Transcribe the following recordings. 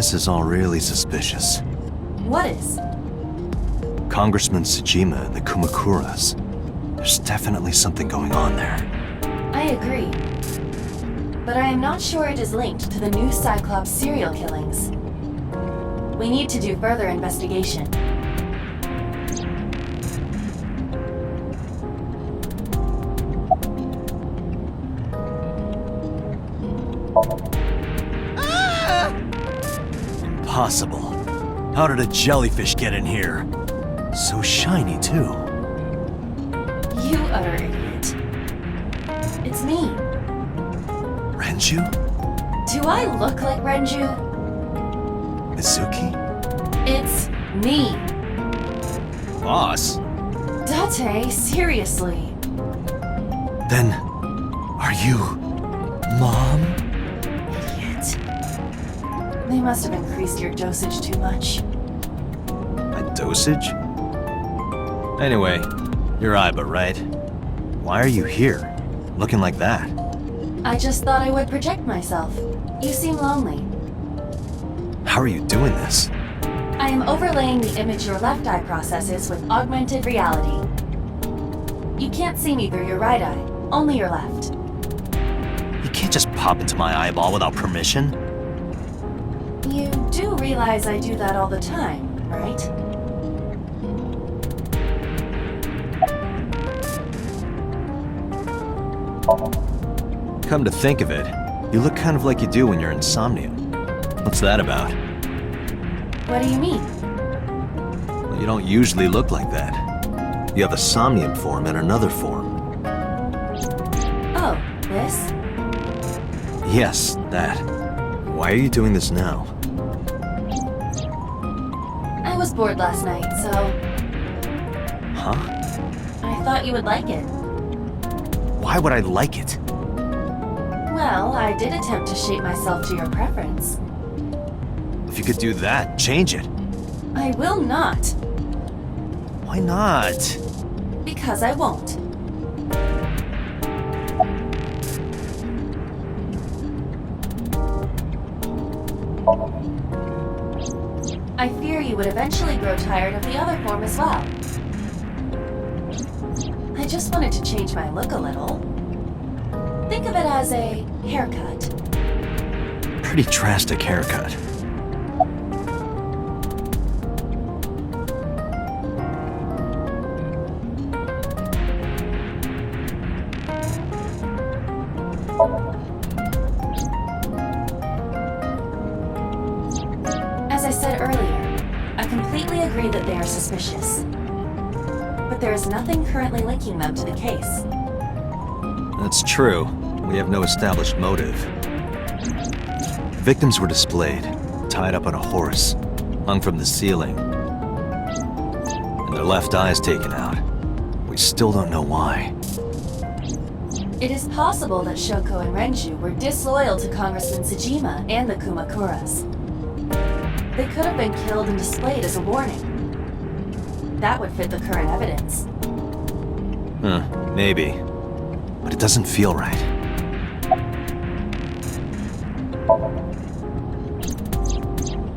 This is all really suspicious. What is? Congressman Tsujima and the Kumakuras. There's definitely something going on there. I agree. But I am not sure it is linked to the new Cyclops serial killings. We need to do further investigation. Impossible. How did a jellyfish get in here? So shiny, too. You utter idiot. It's me. Renju? Do I look like Renju? Mizuki? It's me. Boss? Date, seriously. Then, are you... Mom? Idiot. They must have increased your dosage too much. My dosage? Anyway, you're Aiba, right? Why are you here? Looking like that? I just thought I would project myself. You seem lonely. How are you doing this? I am overlaying the image your left eye processes with augmented reality. You can't see me through your right eye, only your left. You can't just pop into my eyeball without permission. You do realize I do that all the time, right? Come to think of it, you look kind of like you do when you're in SOMNIUM. What's that about? What do you mean? Well, you don't usually look like that. You have a SOMNIUM form and another form. Oh, this? Yes, that. Why are you doing this now? I was bored last night, so Huh? I thought you would like it. Why would I like it? Well, I did attempt to shape myself to your preference. If you could do that, change it. I will not, Why not? because I won't. I fear you would eventually grow tired of the other form as well. I just wanted to change my look a little. Think of it as a haircut. Pretty drastic haircut. As I said earlier, I completely agree that they are suspicious. But there is nothing currently linking them to the case. That's true. We have no established motive. Victims were displayed, tied up on a horse, hung from the ceiling, and their left eyes taken out. We still don't know why. It is possible that Shoko and Renju were disloyal to Congressman Tsujima and the Kumakuras. They could have been killed and displayed as a warning. That would fit the current evidence. Maybe. But it doesn't feel right.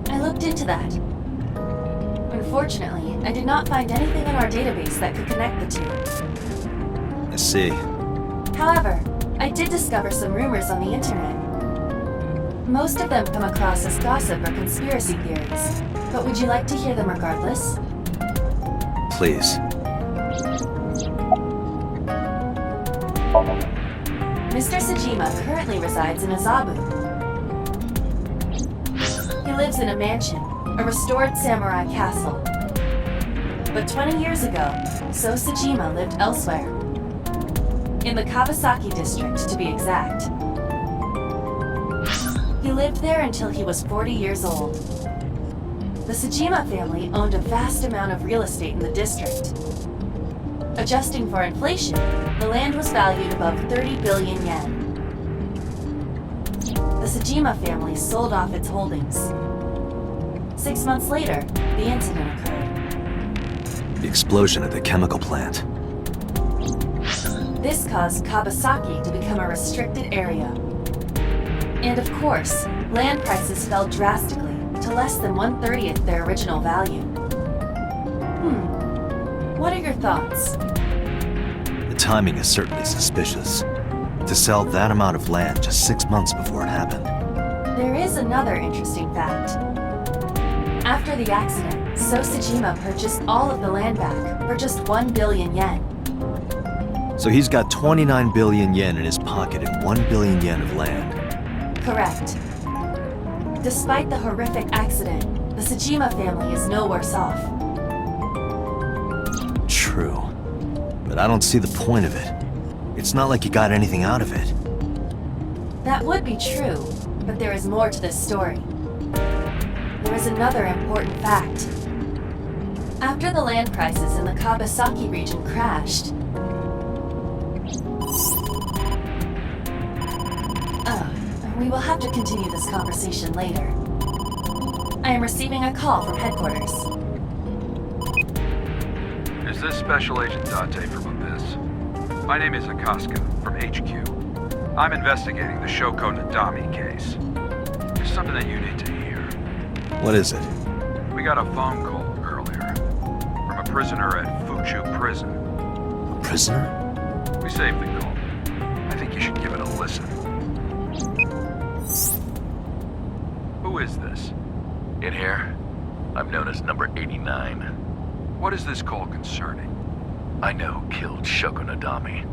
I looked into that. Unfortunately, I did not find anything in our database that could connect the two. I see. However, I did discover some rumors on the internet. Most of them come across as gossip or conspiracy theories, but would you like to hear them regardless? Please. Mr. Tsujima currently resides in Azabu. He lives in a mansion, a restored samurai castle. But 20 years ago, So Tsujima lived elsewhere. In the Kawasaki district, to be exact. He lived there until he was 40 years old. The Tsujima family owned a vast amount of real estate in the district. Adjusting for inflation, the land was valued above 30 billion yen. The Tsujima family sold off its holdings. 6 months later, the incident occurred. The explosion at the chemical plant. This caused Kawasaki to become a restricted area. And of course, land prices fell drastically to less than 1/30th their original value. What are your thoughts? The timing is certainly suspicious. To sell that amount of land just 6 months before it happened. There is another interesting fact. After the accident, Sojima purchased all of the land back for just 1 billion yen. So he's got 29 billion yen in his pocket and 1 billion yen of land. Correct. Despite the horrific accident, the Sojima family is no worse off. True. But I don't see the point of it. It's not like you got anything out of it. That would be true, but there is more to this story. There is another important fact. After the land prices in the Kawasaki region crashed, we will have to continue this conversation later. I am receiving a call from headquarters. Is this Special Agent Date from Abyss? My name is Akaska from HQ. I'm investigating the Shoko Nadami case. There's something that you need to hear. What is it? We got a phone call earlier from a prisoner at Fuchu Prison. A prisoner? We saved the call. I think you should give it a listen. Who is this? In here, I'm known as number 89. What is this call concerning? I know who killed Shoko Nadami.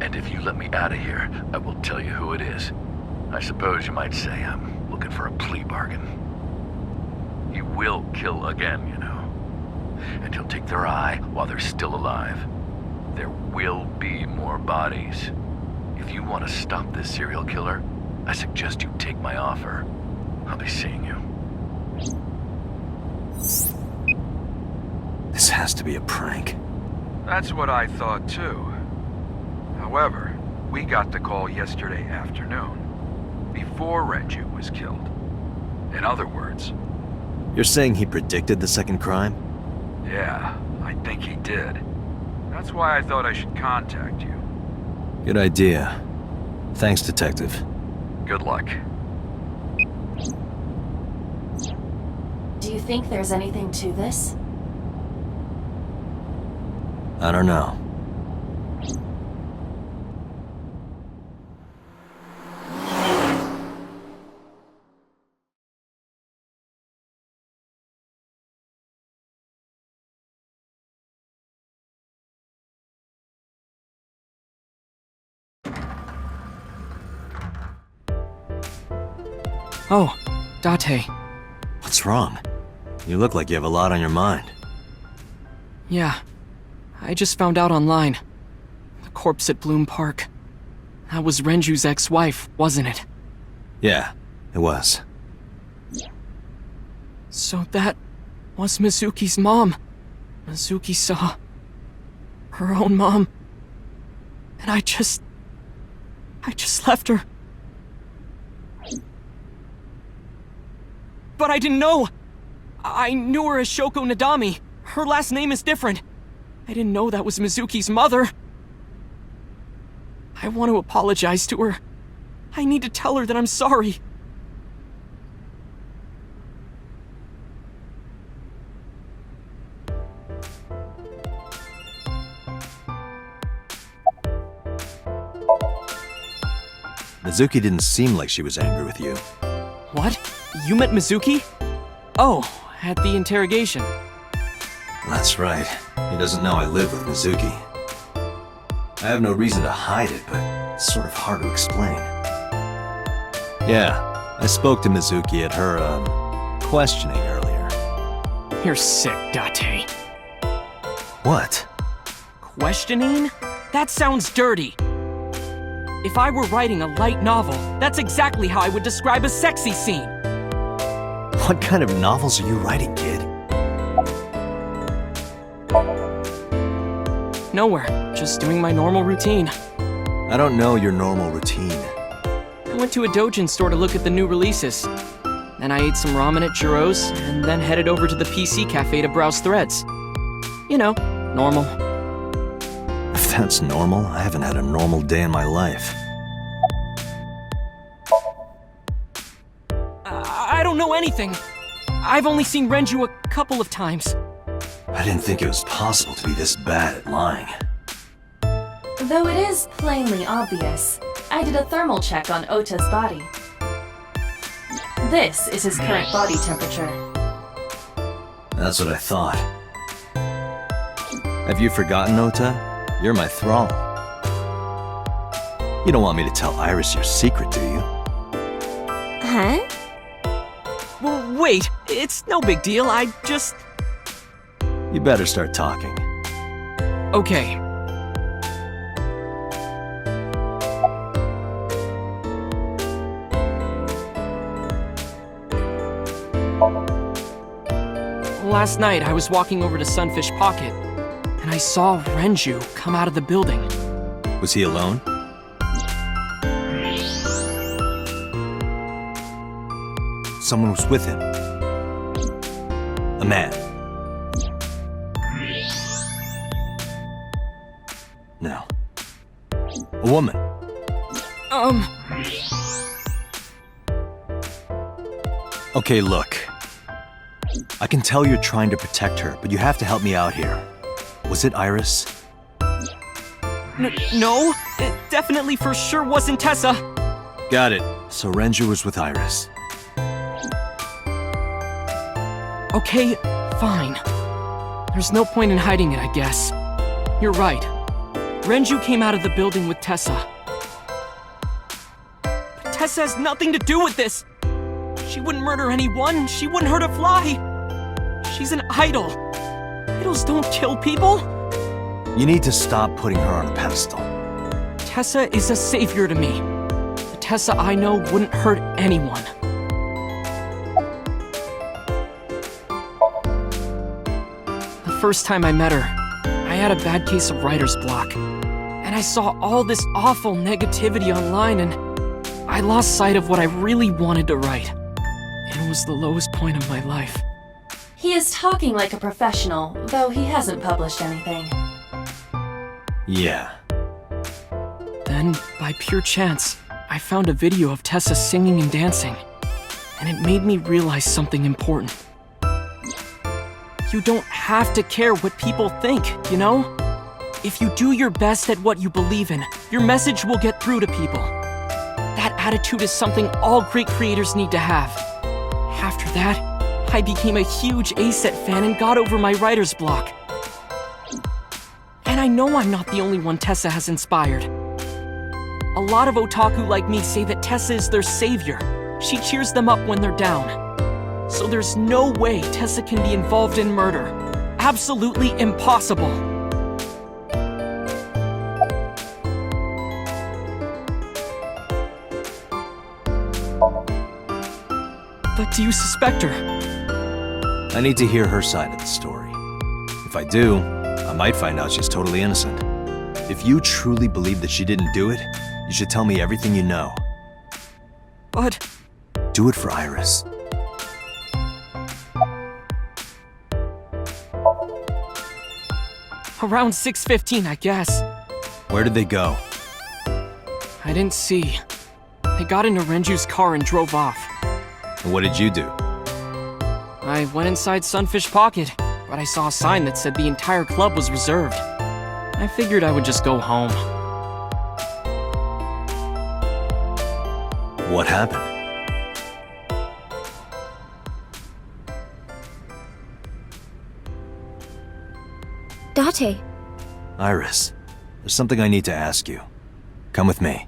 And if you let me out of here, I will tell you who it is. I suppose you might say I'm looking for a plea bargain. He will kill again, you know. And he'll take their eye while they're still alive. There will be more bodies. If you want to stop this serial killer, I suggest you take my offer. I'll be seeing you. This has to be a prank. That's what I thought too. However, we got the call yesterday afternoon, before Renju was killed. In other words... You're saying he predicted the second crime? Yeah, I think he did. That's why I thought I should contact you. Good idea. Thanks, Detective. Good luck. Do you think there's anything to this? I don't know. Oh, Date. What's wrong? You look like you have a lot on your mind. Yeah, I just found out online. The corpse at Bloom Park. That was Renju's ex-wife, wasn't it? Yeah, it was. So that was Mizuki's mom. Mizuki saw her own mom. And I just left her. But I didn't know! I knew her as Shoko Nadami. Her last name is different. I didn't know that was Mizuki's mother. I want to apologize to her. I need to tell her that I'm sorry. Mizuki didn't seem like she was angry with you. What? You met Mizuki? Oh, at the interrogation. That's right. He doesn't know I live with Mizuki. I have no reason to hide it, but it's sort of hard to explain. Yeah, I spoke to Mizuki at her, questioning earlier. You're sick, Date. What? Questioning? That sounds dirty. If I were writing a light novel, that's exactly how I would describe a sexy scene. What kind of novels are you writing, kid? Nowhere, just doing my normal routine. I don't know your normal routine. I went to a doujin store to look at the new releases. Then I ate some ramen at Jiro's, and then headed over to the PC cafe to browse threads. You know, normal. If that's normal, I haven't had a normal day in my life. I don't know anything. I've only seen Renju a couple of times. I didn't think it was possible to be this bad at lying. Though it is plainly obvious, I did a thermal check on Ota's body. This is his current body temperature. That's what I thought. Have you forgotten, Ota? You're my thrall. You don't want me to tell Iris your secret, do you? Huh? Well, wait, it's no big deal, I just... You better start talking. Okay. Last night, I was walking over to Sunfish Pocket, and I saw Renju come out of the building. Was he alone? Someone was with him. A man. No. A woman. Okay, look. I can tell you're trying to protect her, but you have to help me out here. Was it Iris? No, it definitely for sure wasn't Tessa. Got it. So Renju was with Iris. Okay, fine. There's no point in hiding it, I guess. You're right. Renju came out of the building with Tessa. But Tessa has nothing to do with this. She wouldn't murder anyone. She wouldn't hurt a fly. She's an idol. Idols don't kill people. You need to stop putting her on a pedestal. Tessa is a savior to me. The Tessa I know wouldn't hurt anyone. The first time I met her, I had a bad case of writer's block. And I saw all this awful negativity online and I lost sight of what I really wanted to write. It was the lowest point of my life. He is talking like a professional, though he hasn't published anything. Yeah. Then, by pure chance, I found a video of Tessa singing and dancing, and it made me realize something important. You don't have to care what people think, you know? If you do your best at what you believe in, your message will get through to people. That attitude is something all great creators need to have. After that, I became a huge A-Set fan and got over my writer's block. And I know I'm not the only one Tessa has inspired. A lot of otaku like me say that Tessa is their savior. She cheers them up when they're down. So there's no way Tessa can be involved in murder. Absolutely impossible. But do you suspect her? I need to hear her side of the story. If I do, I might find out she's totally innocent. If you truly believe that she didn't do it, you should tell me everything you know. But... Do it for Iris. Around 6:15, I guess. Where did they go? I didn't see. They got into Renju's car and drove off. And what did you do? I went inside Sunfish Pocket, but I saw a sign that said the entire club was reserved. I figured I would just go home. What happened? Date. Iris, there's something I need to ask you. Come with me.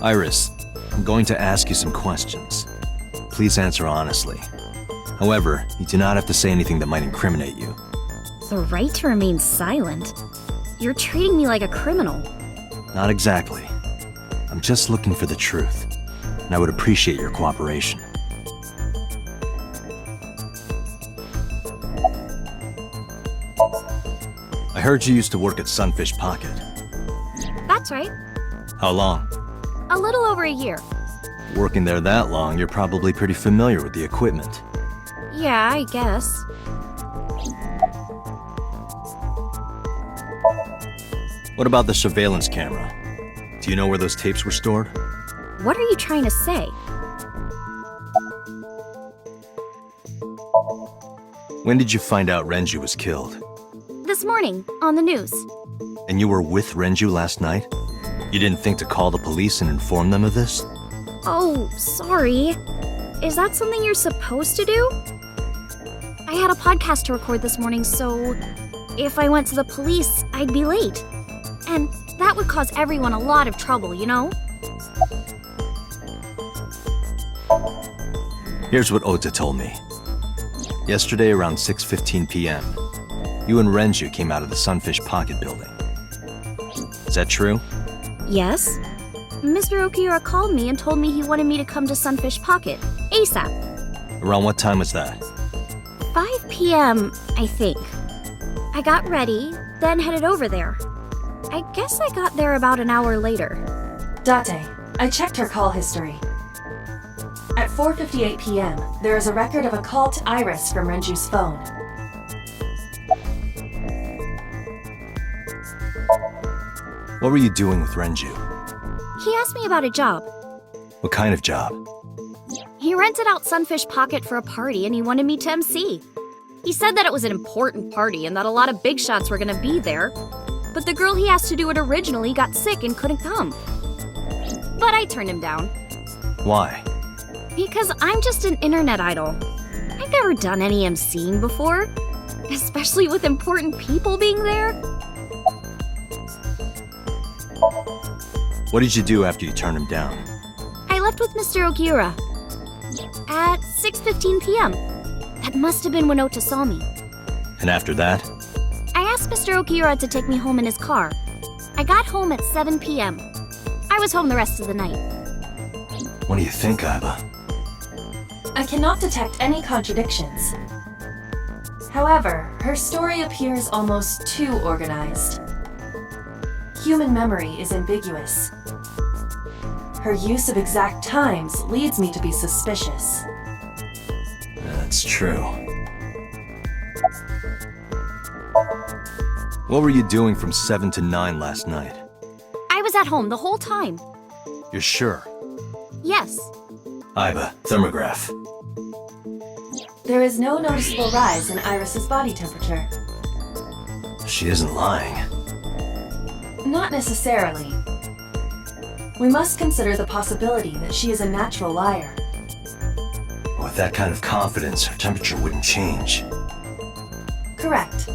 Iris, I'm going to ask you some questions. Please answer honestly. However, you do not have to say anything that might incriminate you. The right to remain silent? You're treating me like a criminal. Not exactly. I'm just looking for the truth. and I would appreciate your cooperation. I heard you used to work at Sunfish Pocket. That's right. How long? A little over a year. Working there that long, you're probably pretty familiar with the equipment. Yeah, I guess. What about the surveillance camera? Do you know where those tapes were stored? What are you trying to say? When did you find out Renju was killed? This morning, on the news. And you were with Renju last night? You didn't think to call the police and inform them of this? Oh, sorry. Is that something you're supposed to do? I had a podcast to record this morning, so if I went to the police, I'd be late. And that would cause everyone a lot of trouble, you know? Here's what Ota told me. Yesterday around 6:15 p.m., you and Renju came out of the Sunfish Pocket building. Is that true? Yes. Mr. Okiura called me and told me he wanted me to come to Sunfish Pocket, ASAP. Around what time was that? 5 p.m., I think. I got ready, then headed over there. I guess I got there about an hour later. Date, I checked her call history. At 4:58 p.m., there is a record of a call to Iris from Renju's phone. What were you doing with Renju? He asked me about a job. What kind of job? He rented out Sunfish Pocket for a party and he wanted me to MC. He said that it was an important party and that a lot of big shots were gonna be there. But the girl he asked to do it originally got sick and couldn't come. But I turned him down. Why? Because I'm just an internet idol. I've never done any MCing before, especially with important people being there. What did you do after you turned him down? I left with Mr. Okiura at 6:15 p.m. That must have been when Ota saw me. And after that? I asked Mr. Okiura to take me home in his car. I got home at 7 p.m. I was home the rest of the night. What do you think, Aiba? I cannot detect any contradictions. However, her story appears almost too organized. Human memory is ambiguous. Her use of exact times leads me to be suspicious. That's true. What were you doing from 7 to 9 last night? I was at home the whole time. You're sure? Yes. Aiba, thermograph. There is no noticeable rise in Iris's body temperature. She isn't lying. Not necessarily. We must consider the possibility that she is a natural liar. With that kind of confidence, her temperature wouldn't change. Correct.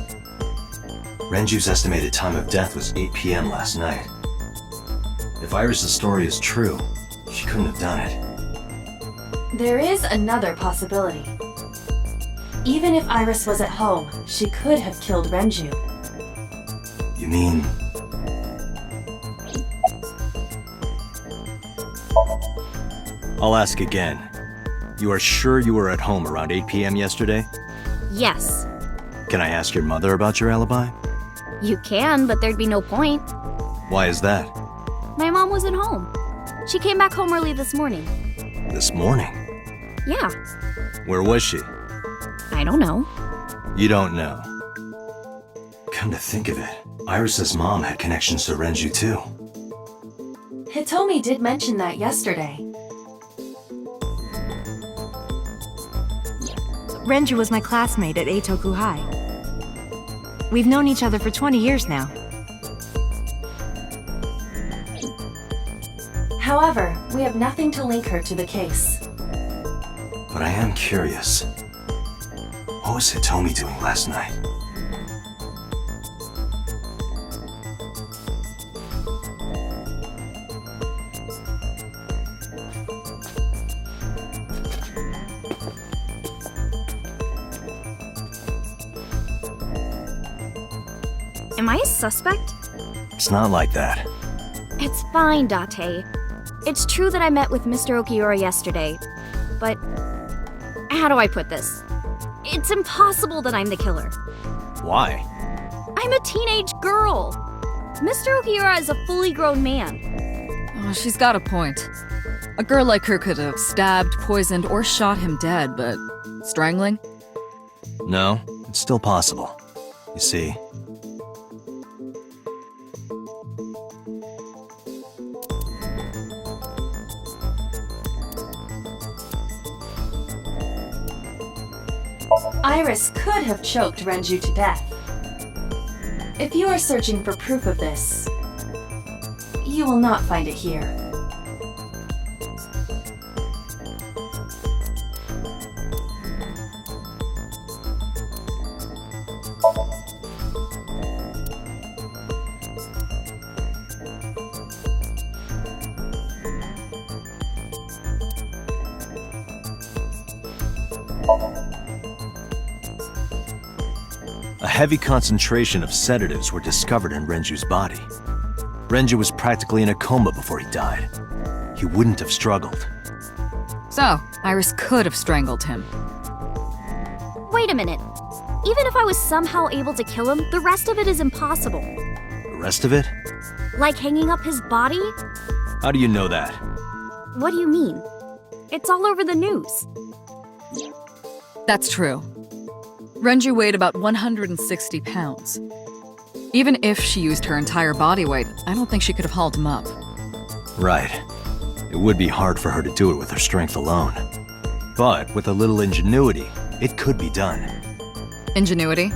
Renju's estimated time of death was 8 p.m. last night. If Iris' story is true, she couldn't have done it. There is another possibility. Even if Iris was at home, she could have killed Renju. You mean... I'll ask again. You are sure you were at home around 8 p.m. yesterday? Yes. Can I ask your mother about your alibi? You can, but there'd be no point. Why is that? My mom wasn't home. She came back home early this morning. This morning? Yeah. Where was she? I don't know. You don't know. Come to think of it, Iris's mom had connections to Renju too. Hitomi did mention that yesterday. Renju was my classmate at Eitoku High. We've known each other for 20 years now. However, we have nothing to link her to the case. But I am curious. What was Hitomi doing last night? Am I a suspect? It's not like that. It's fine, Date. It's true that I met with Mr. Okiura yesterday, but how do I put this? It's impossible that I'm the killer. Why? I'm a teenage girl. Mr. Okiura is a fully grown man. Oh, she's got a point. A girl like her could have stabbed, poisoned, or shot him dead, but strangling? No, it's still possible. You see, Iris could have choked Renju to death. If you are searching for proof of this, you will not find it here. a heavy concentration of sedatives were discovered in Renju's body. Renju was practically in a coma before he died. He wouldn't have struggled. So, Iris could have strangled him. Wait a minute. Even if I was somehow able to kill him, the rest of it is impossible. The rest of it? Like hanging up his body? How do you know that? What do you mean? It's all over the news. That's true. Renju weighed about 160 pounds. Even if she used her entire body weight, I don't think she could have hauled him up. Right. It would be hard for her to do it with her strength alone. But with a little ingenuity, it could be done. Ingenuity?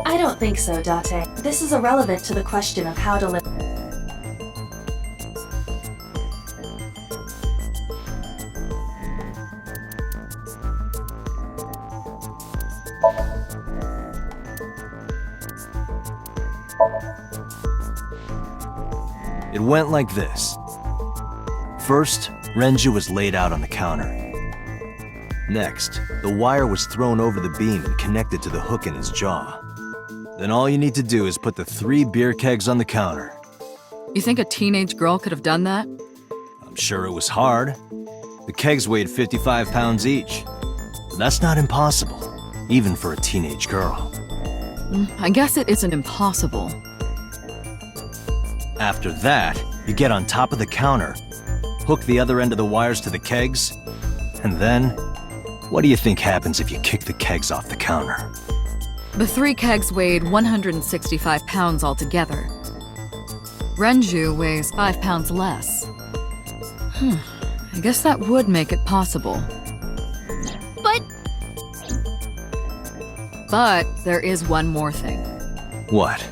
I don't think so, Date. This is irrelevant to the question of how to live. It went like this. First, Renju was laid out on the counter. Next, the wire was thrown over the beam and connected to the hook in his jaw. Then all you need to do is put the 3 beer kegs on the counter. You think a teenage girl could have done that? I'm sure it was hard. The kegs weighed 55 pounds each. But that's not impossible, even for a teenage girl. I guess it isn't impossible. After that, you get on top of the counter, hook the other end of the wires to the kegs, and then, what do you think happens if you kick the kegs off the counter? The 3 kegs weighed 165 pounds altogether. Renju weighs 5 pounds less. I guess that would make it possible. But there is one more thing. What?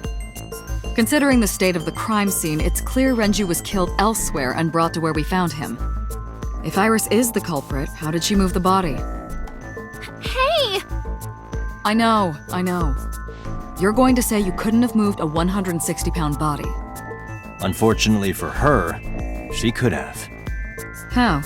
Considering the state of the crime scene, it's clear Renju was killed elsewhere and brought to where we found him. If Iris is the culprit, how did she move the body? Hey! I know. You're going to say you couldn't have moved a 160-pound body. Unfortunately for her, she could have. How?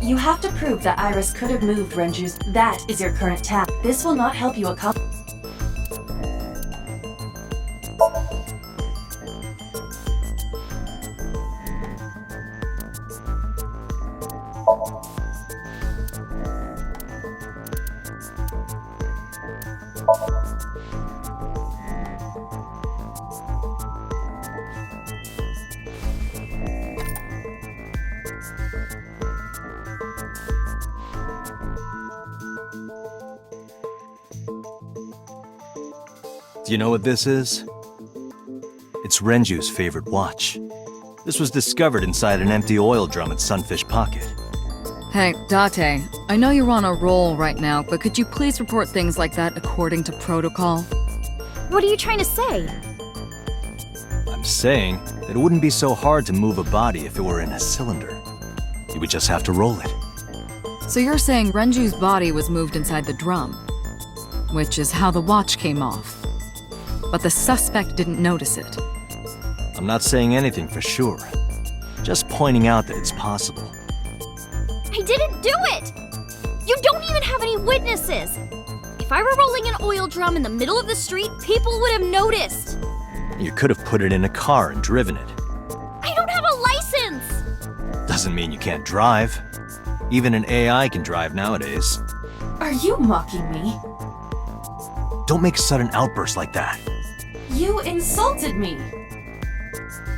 You have to prove that Iris could have moved Renju's. That is your current task. This will not help you accomplish. Do you know what this is? It's Renju's favorite watch. This was discovered inside an empty oil drum at Sunfish Pocket. Hey, Date, I know you're on a roll right now, but could you please report things like that according to protocol? What are you trying to say? I'm saying that it wouldn't be so hard to move a body if it were in a cylinder. You would just have to roll it. So you're saying Renju's body was moved inside the drum, which is how the watch came off. But the suspect didn't notice it. I'm not saying anything for sure. Just pointing out that it's possible. I didn't do it! You don't even have any witnesses! If I were rolling an oil drum in the middle of the street, people would have noticed! You could have put it in a car and driven it. I don't have a license! Doesn't mean you can't drive. Even an AI can drive nowadays. Are you mocking me? Don't make sudden outbursts like that. You insulted me!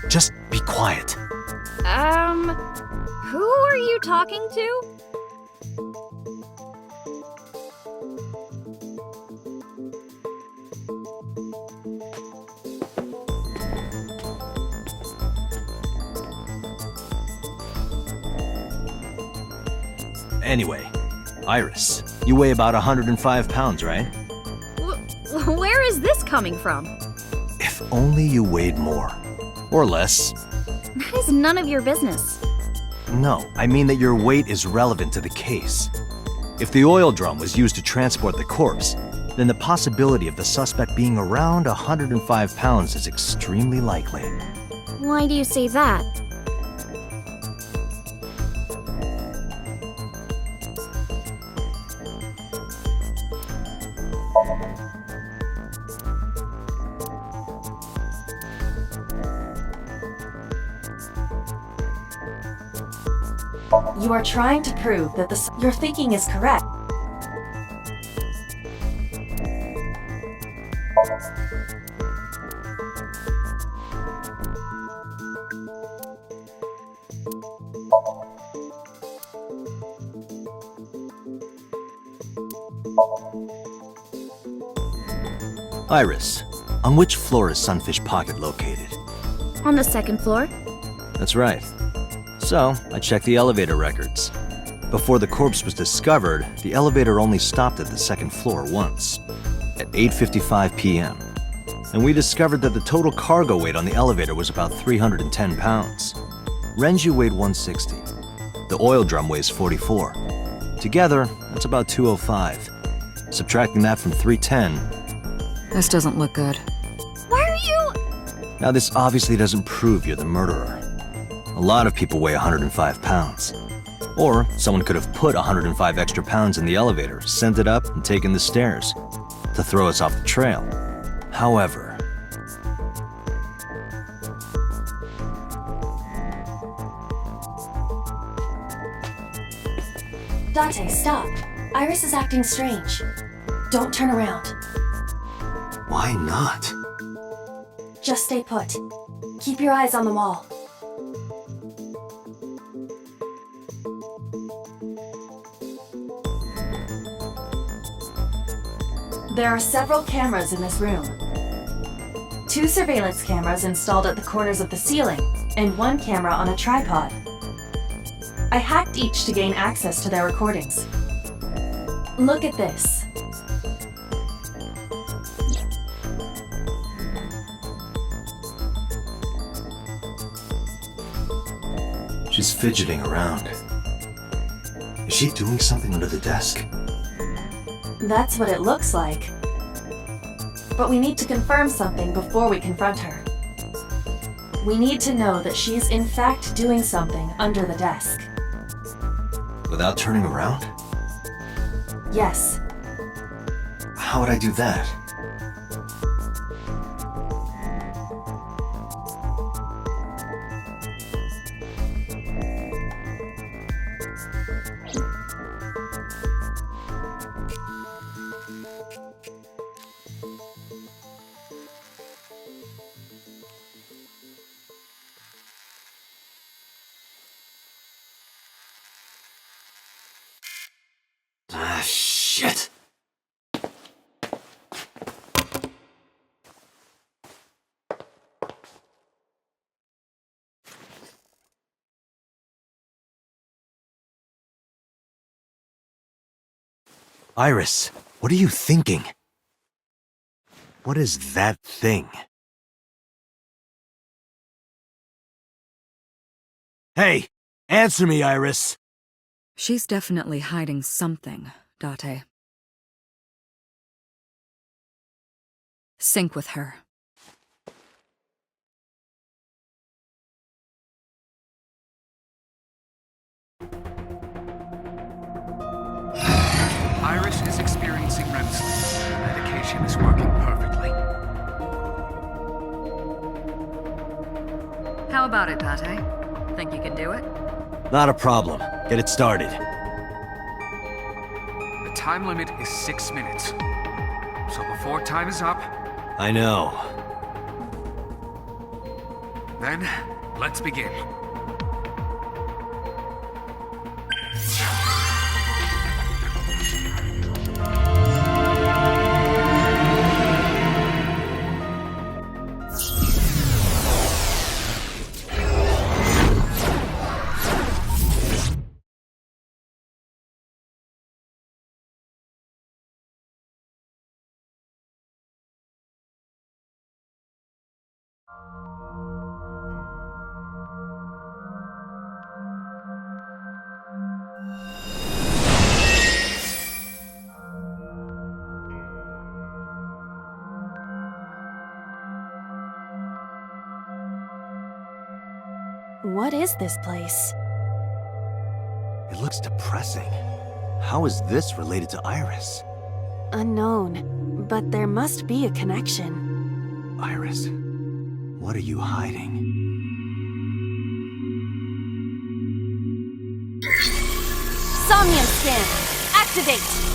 Just be quiet. Who are you talking to? Anyway, Iris, you weigh about 105 pounds, right? Where is this coming from? If only you weighed more. Or less. That is none of your business. No, I mean that your weight is relevant to the case. If the oil drum was used to transport the corpse, then the possibility of the suspect being around 105 pounds is extremely likely. Why do you say that? You are trying to prove that your thinking is correct. Iris, on which floor is Sunfish Pocket located? On the second floor? That's right. So, I checked the elevator records. Before the corpse was discovered, the elevator only stopped at the second floor once, at 8:55 p.m. And we discovered that the total cargo weight on the elevator was about 310 pounds. Renju weighed 160. The oil drum weighs 44. Together, that's about 205. Subtracting that from 310, This doesn't look good. Why are you... now this obviously doesn't prove you're the murderer. A lot of people weigh 105 pounds. Or someone could have put 105 extra pounds in the elevator, sent it up, and taken the stairs to throw us off the trail. However, Date, stop. Iris is acting strange. Don't turn around. why not? Just stay put. Keep your eyes on the wall. There are several cameras in this room. 2 surveillance cameras installed at the corners of the ceiling, and 1 camera on a tripod. I hacked each to gain access to their recordings. Look at this. She's fidgeting around. Is she doing something under the desk? That's what it looks like. But we need to confirm something before we confront her. We need to know that she is in fact doing something under the desk. Without turning around? Yes. How would I do that? Ah, shit! Iris, what are you thinking? What is that thing? Hey, answer me, Iris! She's definitely hiding something, Date. Sync with her. Iris is experiencing REM sleep. The medication is working perfectly. How about it, Date? Think you can do it? Not a problem. Get it started. The time limit is 6 minutes. So before time is up, I know. then let's begin. What is this place? It looks depressing. How is this related to Iris? Unknown, but there must be a connection. Iris, what are you hiding? SOMNIUM scan! Activate!